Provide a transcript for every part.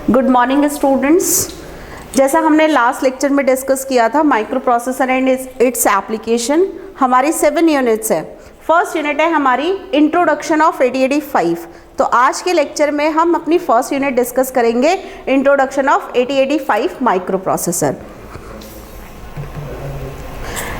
Good morning students. जैसा हमने last lecture में डिस्कस किया था micro processor and its application, हमारी 7 यूनिट्स है। फर्स्ट यूनिट है हमारी इंट्रोडक्शन ऑफ 8085। तो आज के लेक्चर में हम अपनी फर्स्ट यूनिट डिस्कस करेंगे इंट्रोडक्शन ऑफ 8085 माइक्रो प्रोसेसर।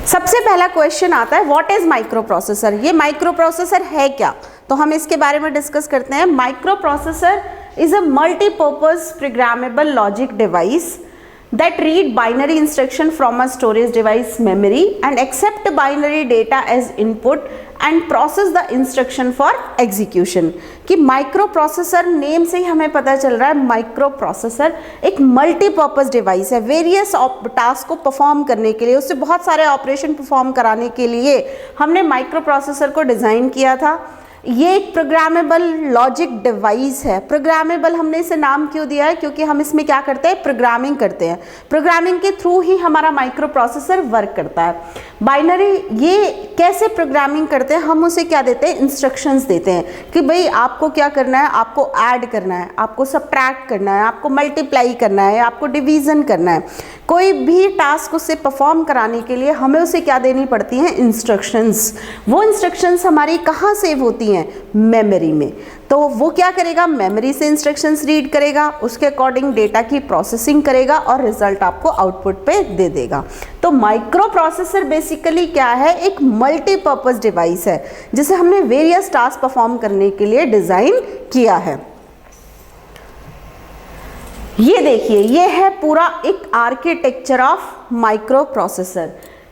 सबसे पहला क्वेश्चन आता है व्हाट इज माइक्रो प्रोसेसर। ये माइक्रो प्रोसेसर है क्या, तो हम इसके बारे में डिस्कस करते हैं। Micro processor is a multi-purpose programmable logic device that read binary instruction from a storage device memory and accept binary data as input and process the instruction for execution। कि माइक्रो प्रोसेसर नेम से ही हमें पता चल रहा है micro processor एक multipurpose device है। Various task को परफॉर्म करने के लिए, उससे बहुत सारे ऑपरेशन परफॉर्म कराने के लिए हमने माइक्रो प्रोसेसर को डिज़ाइन किया था। ये एक प्रोग्रामेबल लॉजिक डिवाइस है। प्रोग्रामेबल हमने इसे नाम क्यों दिया है, क्योंकि हम इसमें क्या करते हैं, प्रोग्रामिंग करते हैं। प्रोग्रामिंग के थ्रू ही हमारा माइक्रो प्रोसेसर वर्क करता है। बाइनरी ये कैसे प्रोग्रामिंग करते हैं, हम उसे क्या देते हैं, इंस्ट्रक्शंस देते हैं कि भाई आपको क्या करना है, आपको ऐड करना है, आपको सब्ट्रैक्ट करना है, आपको मल्टीप्लाई करना है, आपको डिवीज़न करना है। कोई भी टास्क उससे परफॉर्म कराने के लिए हमें उसे क्या देनी पड़ती हैं, इंस्ट्रक्शंस। वो इंस्ट्रक्शंस हमारी कहाँ सेव होती हैं, मेमोरी में। तो वो क्या करेगा, मेमोरी से इंस्ट्रक्शंस रीड करेगा, उसके अकॉर्डिंग डेटा की प्रोसेसिंग करेगा और रिजल्ट आपको आउटपुट पे दे देगा। तो माइक्रो प्रोसेसर बेसिकली क्या है, एक मल्टीपर्पज डिवाइस है जिसे हमने वेरियस टास्क परफॉर्म करने के लिए डिज़ाइन किया है। ये देखिए, ये है पूरा एक आर्किटेक्चर ऑफ माइक्रो प्रोसेसर।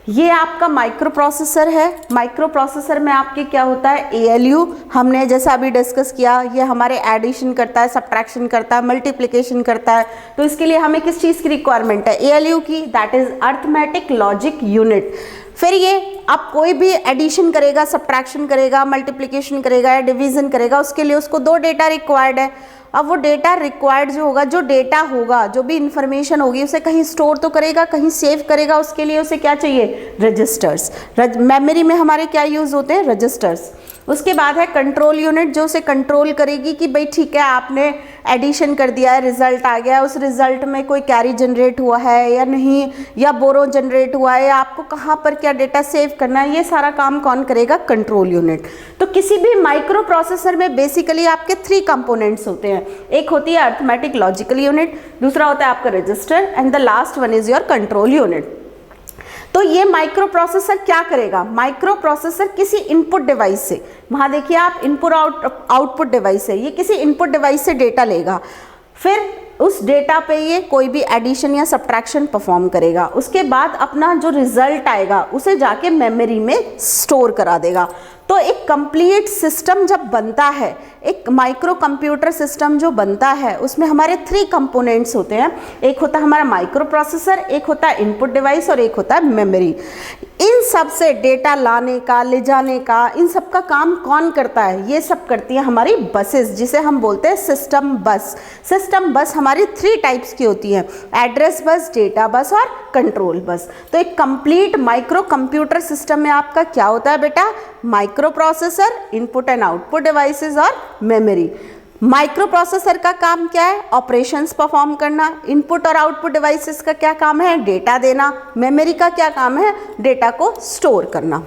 ये आपका माइक्रो प्रोसेसर है। माइक्रो प्रोसेसर में आपके क्या होता है, ALU हमने जैसा अभी डिस्कस किया, ये हमारे एडिशन करता है, सब्ट्रैक्शन करता है, मल्टीप्लिकेशन करता है। तो इसके लिए हमें किस चीज़ की रिक्वायरमेंट है, ALU की, that is arithmetic logic unit. फिर ये अब कोई भी एडिशन करेगा, सब्ट्रैक्शन करेगा, मल्टीप्लिकेशन करेगा या डिवीज़न करेगा, उसके लिए उसको 2 डेटा रिक्वायर्ड है। अब वो डेटा रिक्वायर्ड जो होगा, जो डेटा होगा, जो भी इंफॉर्मेशन होगी, उसे कहीं स्टोर तो करेगा, कहीं सेव करेगा। उसके लिए उसे क्या चाहिए, रजिस्टर्स। मेमोरी में हमारे क्या यूज़ होते हैं, रजिस्टर्स। उसके बाद है कंट्रोल यूनिट, जो उसे कंट्रोल करेगी कि भाई ठीक है, आपने एडिशन कर दिया है, रिजल्ट आ गया है, उस रिजल्ट में कोई कैरी जनरेट हुआ है या नहीं, या बोरो जनरेट हुआ है, या आपको कहाँ पर क्या डेटा सेव करना है, ये सारा काम कौन करेगा, कंट्रोल यूनिट। तो किसी भी माइक्रो प्रोसेसर में बेसिकली आपके 3 कंपोनेंट्स होते हैं। एक होती है अरिथमेटिक लॉजिकल यूनिट, दूसरा होता है आपका register, and the last one is your control unit. तो ये माइक्रो प्रोसेसर क्या करेगा, माइक्रो प्रोसेसर किसी इनपुट डिवाइस से, वहाँ देखिए आप इनपुट आउटपुट डिवाइस है, ये किसी इनपुट डिवाइस से डेटा लेगा, फिर उस डेटा पे ये कोई भी एडिशन या सब्ट्रैक्शन परफॉर्म करेगा। उसके बाद अपना जो रिजल्ट आएगा उसे जाके मेमोरी में स्टोर करा देगा। तो एक कंप्लीट सिस्टम जब बनता है, एक माइक्रो कंप्यूटर सिस्टम जो बनता है, उसमें हमारे 3 कंपोनेंट्स होते हैं। एक होता है हमारा माइक्रो प्रोसेसर, एक होता है इनपुट डिवाइस और एक होता है मेमोरी। इन सब से डेटा लाने का, ले जाने का, इन सब का काम कौन करता है, ये सब करती है हमारी बसेस, जिसे हम बोलते हैं सिस्टम बस। सिस्टम बस हमारी 3 टाइप्स की होती हैं, एड्रेस बस, डेटा बस और कंट्रोल बस। तो एक कंप्लीट माइक्रो कंप्यूटर सिस्टम में आपका क्या होता है बेटा, micro processor, input and output devices और मेमोरी। माइक्रो प्रोसेसर का काम क्या है, ऑपरेशंस परफॉर्म करना। इनपुट और आउटपुट डिवाइसेस का क्या काम है, डेटा देना। मेमोरी का क्या काम है, डेटा को स्टोर करना।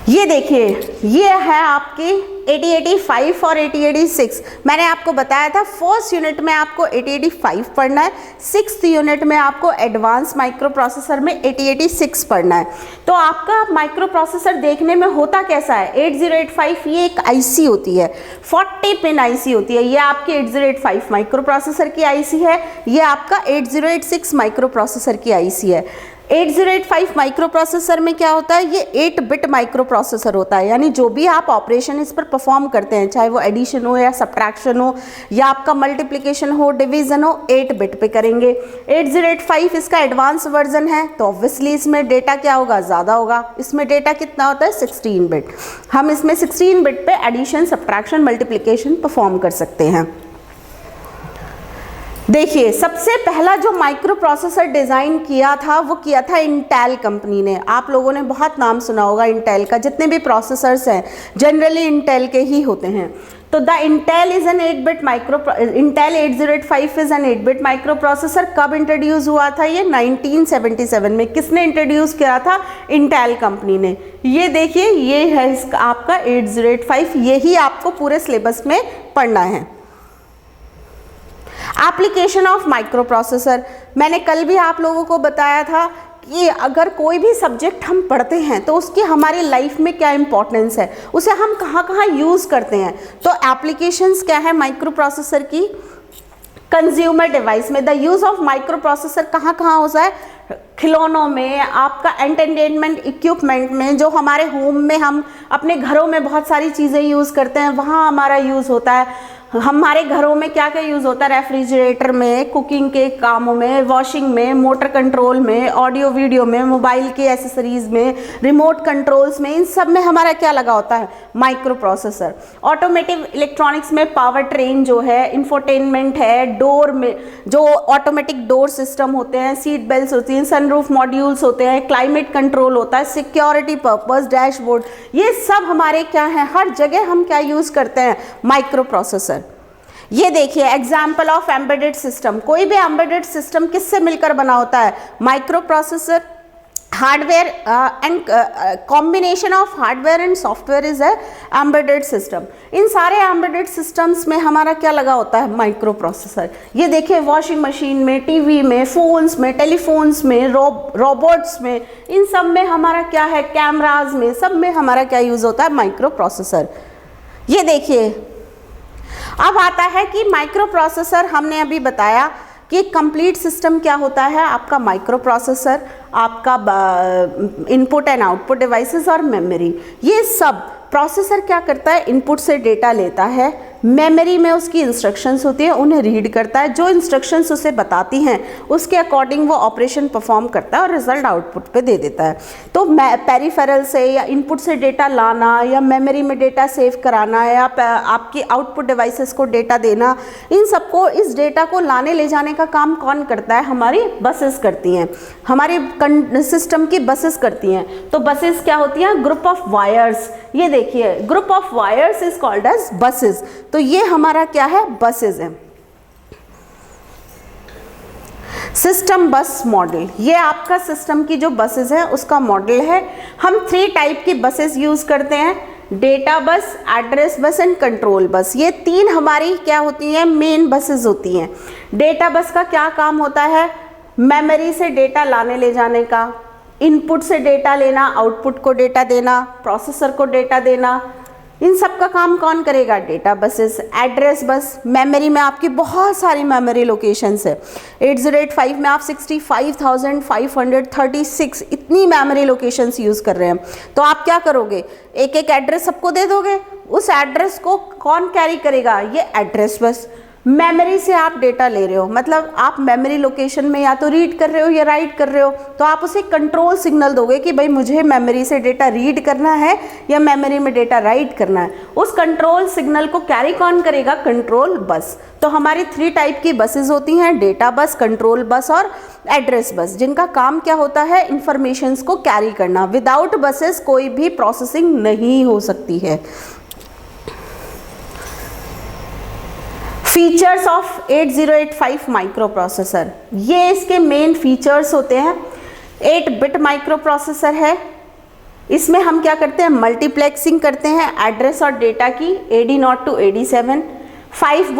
ये देखिए, ये है आपकी 8085 और 8086। मैंने आपको बताया था फर्स्ट यूनिट में आपको 8085 पढ़ना है, 6th यूनिट में आपको एडवांस माइक्रो प्रोसेसर में 8086 पढ़ना है। तो आपका माइक्रो प्रोसेसर देखने में होता कैसा है, 8085 ये एक IC होती है, 40 पिन IC होती है। ये आपकी 8085 माइक्रो प्रोसेसर की IC है, ये आपका 8086 माइक्रो प्रोसेसर की IC है। 8085 माइक्रो प्रोसेसर में क्या होता है, ये 8 बिट माइक्रो प्रोसेसर होता है, यानी जो भी आप ऑपरेशन इस पर परफॉर्म करते हैं, चाहे वो एडिशन हो या सब्ट्रैक्शन हो या आपका मल्टीप्लिकेशन हो, डिवीजन हो, 8 बिट पे करेंगे। 8085 इसका एडवांस वर्जन है, तो ऑब्वियसली इसमें डेटा क्या होगा, ज़्यादा होगा। इसमें डेटा कितना होता है, 16 बिट। हम इसमें 16 बिट पे एडिशन, सब्ट्रैक्शन, मल्टीप्लिकेशन परफॉर्म कर सकते हैं। देखिए, सबसे पहला जो माइक्रो प्रोसेसर डिज़ाइन किया था वो किया था इंटेल कंपनी ने। आप लोगों ने बहुत नाम सुना होगा इंटेल का, जितने भी प्रोसेसर्स हैं जनरली इंटेल के ही होते हैं। तो the Intel is an 8-bit micro, Intel 8085 is an 8-bit micro processor. कब इंट्रोड्यूस हुआ था ये? 1977 में। किसने इंट्रोड्यूस किया था? इंटेल कंपनी ने। ये देखिए, ये है इसका आपका 8085, यही आपको पूरे सिलेबस में पढ़ना है। एप्लीकेशन ऑफ माइक्रो प्रोसेसर, मैंने कल भी आप लोगों को बताया था कि अगर कोई भी सब्जेक्ट हम पढ़ते हैं तो उसकी हमारी लाइफ में क्या इंपॉर्टेंस है, उसे हम कहाँ कहाँ यूज़ करते हैं। तो एप्लीकेशंस क्या है माइक्रो प्रोसेसर की? कंज्यूमर डिवाइस में the use of micro processor कहाँ कहाँ होता है? खिलौनों में, आपका एंटरटेनमेंट इक्विपमेंट में, जो हमारे होम में हम अपने घरों में बहुत सारी चीज़ें यूज़ करते हैं वहाँ हमारा यूज़ होता है। हमारे घरों में क्या क्या यूज़ होता है? रेफ्रिजरेटर में, कुकिंग के कामों में, वॉशिंग में, मोटर कंट्रोल में, ऑडियो वीडियो में, मोबाइल के एसेसरीज में, रिमोट कंट्रोल्स में, इन सब में हमारा क्या लगा होता है? Micro processor. ऑटोमेटिव इलेक्ट्रॉनिक्स में पावर ट्रेन जो है, इंफोटेनमेंट है, डोर में जो ऑटोमेटिक डोर सिस्टम होते हैं, सीट बेल्ट होती हैं, सनरूफ मॉड्यूल्स होते हैं, क्लाइमेट कंट्रोल होता है, सिक्योरिटी पर्पस, डैशबोर्ड, ये सब हमारे क्या है? हर जगह हम क्या यूज़ करते हैं? Micro processor. ये देखिए एग्जाम्पल ऑफ एम्बेडेड सिस्टम। कोई भी एम्बेडेड सिस्टम किससे मिलकर बना होता है? Microprocessor. Hardware and combination of hardware and software is a embedded system. इन सारे एम्बेडेड सिस्टम्स में हमारा क्या लगा होता है? Microprocessor. ये देखिए वॉशिंग मशीन में, टीवी में, फोन्स में, टेलीफोन्स में, रोबोट्स में, इन सब में हमारा क्या है? कैमराज में, सब में हमारा क्या यूज़ होता है? Microprocessor. ये देखिए, अब आता है कि माइक्रो प्रोसेसर, हमने अभी बताया कि कंप्लीट सिस्टम क्या होता है आपका? माइक्रो प्रोसेसर, आपका इनपुट एंड आउटपुट डिवाइसेस और मेमोरी। ये सब प्रोसेसर क्या करता है? इनपुट से डेटा लेता है, मेमोरी में उसकी इंस्ट्रक्शंस होती है, उन्हें रीड करता है, जो इंस्ट्रक्शंस उसे बताती हैं उसके अकॉर्डिंग वो ऑपरेशन परफॉर्म करता है और रिजल्ट आउटपुट पे दे देता है। तो पेरिफेरल से या इनपुट से डेटा लाना या मेमोरी में डेटा सेव कराना या आपकी आउटपुट डिवाइसेस को डेटा देना, इन सबको, इस डेटा को लाने ले जाने का काम कौन करता है? हमारी बसेस करती हैं, हमारी सिस्टम की बसेस करती हैं। तो बसेस क्या होती हैं? Group of wires. ये देखिए group of wires is called as buses. तो ये हमारा क्या है? बसेस है। सिस्टम बस मॉडल, ये आपका सिस्टम की जो बसेस है उसका मॉडल है। हम 3 टाइप की बसेस यूज करते हैं, data bus, address bus and control bus. ये 3 हमारी क्या होती हैं? मेन बसेस होती हैं। डेटा बस का क्या काम होता है? मेमोरी से डेटा लाने ले जाने का, इनपुट से डेटा लेना, आउटपुट को डेटा देना, प्रोसेसर को डेटा देना, इन सब का काम कौन करेगा? Data buses. Address bus, memory में आपकी बहुत सारी मेमोरी लोकेशंस है। 8085 में आप 65,536 इतनी मेमोरी लोकेशंस यूज़ कर रहे हैं। तो आप क्या करोगे? एक एक एड्रेस सबको दे दोगे, उस एड्रेस को कौन कैरी करेगा? ये एड्रेस बस। मेमोरी से आप डेटा ले रहे हो, मतलब आप मेमोरी लोकेशन में या तो रीड कर रहे हो या राइट कर रहे हो, तो आप उसे कंट्रोल सिग्नल दोगे कि भाई मुझे मेमोरी से डेटा रीड करना है या मेमोरी में डेटा राइट करना है। उस कंट्रोल सिग्नल को कैरी कौन करेगा? Control bus. तो हमारी 3 टाइप की बसेस होती हैं, डेटा बस, कंट्रोल बस और एड्रेस बस, जिनका काम क्या होता है? इंफॉर्मेशंस को कैरी करना। विदाउट बसेस कोई भी प्रोसेसिंग नहीं हो सकती है। फीचर्स ऑफ 8085 माइक्रो प्रोसेसर, ये इसके मेन फीचर्स होते हैं। 8-bit माइक्रो प्रोसेसर है, इसमें हम क्या करते हैं? मल्टीप्लेक्सिंग करते हैं एड्रेस और डेटा की, AD0 to AD7। 5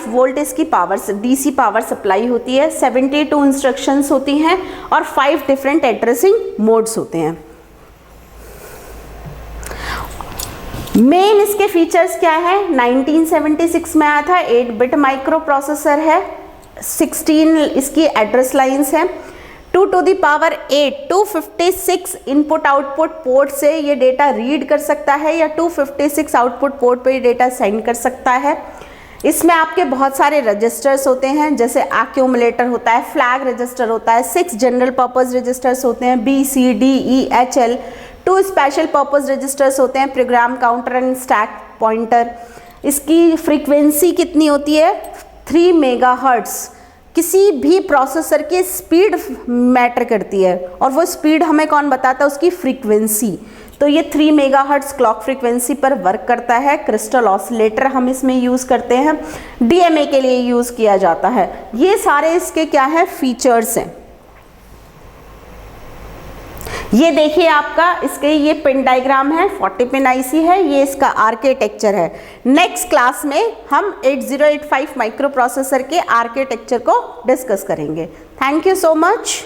वोल्ट इसकी पावर, DC पावर सप्लाई होती है। 72 इंस्ट्रक्शंस होती हैं और 5 डिफरेंट एड्रेसिंग मोड्स होते हैं। मेन इसके फीचर्स क्या है? 1976 में आया था, 8-bit माइक्रो प्रोसेसर है, 16 इसकी एड्रेस लाइंस हैं, 2 to the power 8 256 input output port से ये डेटा रीड कर सकता है या 256 आउटपुट पोर्ट पे ये डेटा सेंड कर सकता है। इसमें आपके बहुत सारे रजिस्टर्स होते हैं, जैसे एक्यूमुलेटर होता है, फ्लैग रजिस्टर होता है, 6 जनरल पर्पस रजिस्टर्स होते हैं, BCDEHL, 2 स्पेशल पर्पस रजिस्टर्स होते हैं, program counter and stack pointer. इसकी फ्रीक्वेंसी कितनी होती है? 3 मेगाहर्ट्ज़। किसी भी प्रोसेसर की स्पीड मैटर करती है और वो स्पीड हमें कौन बताता है? उसकी फ्रीक्वेंसी। तो ये 3 मेगाहर्ट्ज क्लॉक फ्रीक्वेंसी पर वर्क करता है। क्रिस्टल ऑसिलेटर हम इसमें यूज़ करते हैं, डीएमए के लिए यूज़ किया जाता है। ये सारे इसके क्या है, फीचर्स हैं। ये देखिए आपका इसके ये पिन डायग्राम है, 40 पिन आईसी है, ये इसका आर्किटेक्चर है। नेक्स्ट क्लास में हम 8085 माइक्रो प्रोसेसर के आर्किटेक्चर को डिस्कस करेंगे। Thank you so much.